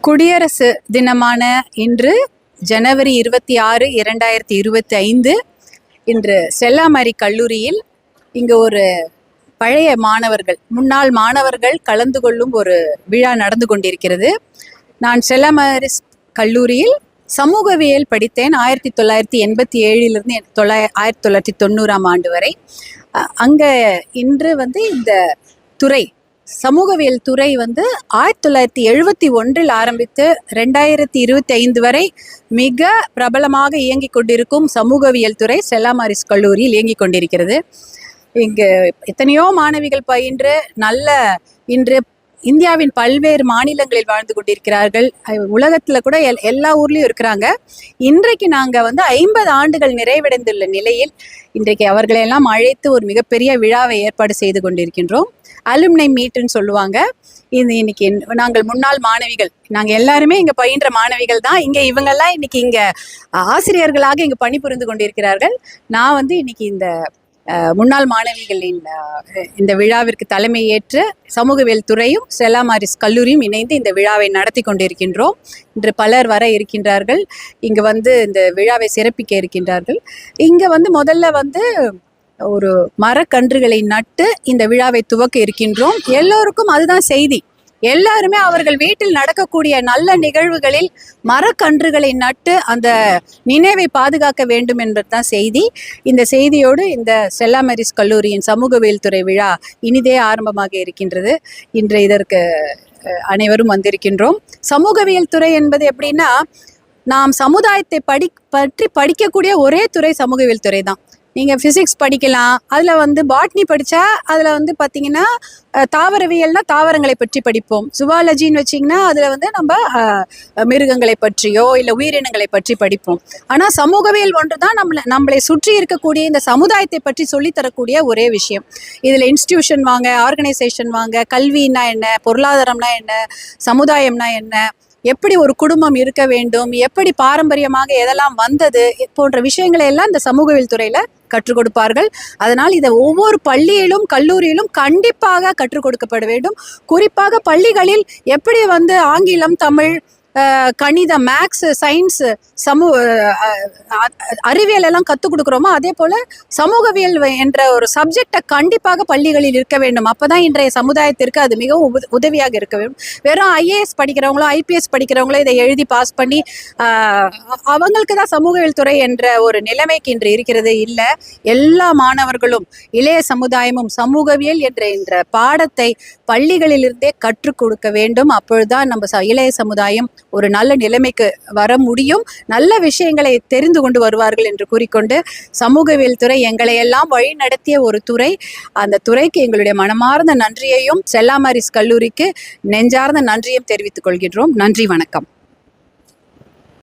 குடியரசு தினமான இன்று ஜனவரி 26, 2025 இன்று செல்லாமரி கல்லூரியில் இங்கு ஒரு பழைய மாணவர்கள், முன்னாள் மாணவர்கள் கலந்து கொள்ளும் ஒரு விழா நடந்து கொண்டிருக்கிறது. நான் செல்லாமரி கல்லூரியில் சமூகவியல் படித்தேன். 1987 1990 வரை. அங்கே இன்று இந்த துறை சமூகவியல் துறை 1971 ஆரம்பித்து 2025 வரை மிக பிரபலமாக இயங்கிக் கொண்டிருக்கும் சமூகவியல் துறை செல்லாமரிஸ் கல்லூரியில் இயங்கிக் கொண்டிருக்கிறது. இங்கு எத்தனையோ மாணவிகள் பயின்று இன்று இந்தியாவின் பல்வேறு மாநிலங்களில் வாழ்ந்து கொண்டிருக்கிறார்கள். உலகத்துல கூட எல்லா ஊர்லயும் இருக்கிறாங்க. இன்றைக்கு நாங்க 50 ஆண்டுகள் நிறைவடைந்துள்ள நிலையில் இன்றைக்கு அவர்களெல்லாம் அழைத்து ஒரு மிகப்பெரிய விழாவை ஏற்பாடு செய்து கொண்டிருக்கின்றோம். அலுமினை மீட்னு சொல்லுவாங்க. இன்னைக்கு நாங்கள் முன்னாள் மாணவிகள், நாங்க எல்லாருமே இங்க பயின்ற மாணவிகள் தான். இவங்கெல்லாம் இன்னைக்கு இங்க ஆசிரியர்களாக இங்கு பணிபுரிந்து கொண்டிருக்கிறார்கள். நான் இன்னைக்கு இந்த முன்னாள் மாணவிகளின் இந்த விழாவிற்கு தலைமை ஏற்று சமூகவியல் துறையும் செல்லாமரிஸ் கல்லூரியும் இணைந்து இந்த விழாவை நடத்தி கொண்டிருக்கின்றோம். இன்று பலர் வர இருக்கின்றார்கள். இங்கு இந்த விழாவை சிறப்பிக்க இருக்கின்றார்கள். இங்க முதல்ல ஒரு மரக்கன்றுகளை நட்டு இந்த விழாவை துவக்க இருக்கின்றோம். எல்லோருக்கும் அதுதான் செய்தி. எல்லாருமே அவர்கள் வீட்டில் நடக்கக்கூடிய நல்ல நிகழ்வுகளில் மரக்கன்றுகளை நட்டு அந்த நினைவை பாதுகாக்க வேண்டும் என்பதுதான் செய்தி. இந்த செய்தியோடு இந்த செல்லாமரிஸ் கல்லூரியின் சமூகவியல் துறை விழா இனிதே ஆரம்பமாக இருக்கின்றது. இன்று இதற்கு அனைவரும் வந்திருக்கின்றோம். சமூகவியல் துறை என்பது எப்படின்னா, நாம் சமுதாயத்தை பற்றி படிக்கக்கூடிய ஒரே துறை சமூகவியல் துறை தான். நீங்கள் ஃபிசிக்ஸ் படிக்கலாம், அதில் பாட்னி படித்தா அதில் பார்த்தீங்கன்னா தாவரவியல்னா தாவரங்களை பற்றி படிப்போம். சுவாலஜின்னு வச்சிங்கன்னா அதில் நம்ம மிருகங்களை பற்றியோ இல்லை உயிரினங்களை பற்றி படிப்போம். ஆனால் சமூகவியல் ஒன்று தான் நம்மளை சுற்றி இருக்கக்கூடிய இந்த சமுதாயத்தை பற்றி சொல்லித்தரக்கூடிய ஒரே விஷயம். இதில் இன்ஸ்டிடியூஷன் வாங்க, ஆர்கனைசேஷன் வாங்க, கல்வின்னா என்ன, பொருளாதாரம்னா என்ன, சமுதாயம்னா என்ன, எப்படி ஒரு குடும்பம் இருக்க வேண்டும், எப்படி பாரம்பரியமாக எதெல்லாம் வந்தது போன்ற விஷயங்களை எல்லாம் இந்த சமூகவியல் துறையில கற்றுக் கொடுப்பார்கள். அதனால் இதை ஒவ்வொரு பள்ளியிலும் கல்லூரியிலும் கண்டிப்பாக கற்றுக் கொடுக்கப்பட வேண்டும். குறிப்பாக பள்ளிகளில் எப்படி ஆங்கிலம், தமிழ், கணிதம், மேக்ஸ், சயின்ஸ், அறிவியல் எல்லாம் கற்றுக் கொடுக்குறோமோ அதே போல சமூகவியல் என்ற ஒரு சப்ஜெக்டை கண்டிப்பாக பள்ளிகளில் இருக்க வேண்டும். அப்பதான் இன்றைய சமுதாயத்திற்கு அது மிகவும் உதவியாக இருக்க வேண்டும். வெறும் IAS படிக்கிறவங்களோ IPS படிக்கிறவங்களோ இதை எழுதி பாஸ் பண்ணி அவங்களுக்கு தான் சமூகவியல் துறை என்ற ஒரு நிலைமைக்கு இன்று இருக்கிறது. இல்லை, எல்லா மாணவர்களும் இளைய சமுதாயமும் சமூகவியல் என்ற பாடத்தை பள்ளிகளிலிருந்தே கற்றுக் கொடுக்க வேண்டும். அப்பொழுதுதான் நம்ம இளைய சமுதாயம் ஒரு நல்ல நிலைமைக்கு வர முடியும், நல்ல விஷயங்களை தெரிந்து கொண்டு வருவார்கள் என்று கூறிக்கொண்டு, சமூகவியல் துறை எங்களை எல்லாம் வழி நடத்திய ஒரு துறை. அந்த துறைக்கு எங்களுடைய மனமார்ந்த நன்றியையும் செல்லாமரிஸ் கல்லூரிக்கு நெஞ்சார்ந்த நன்றியும் தெரிவித்துக் கொள்கின்றோம். நன்றி, வணக்கம்.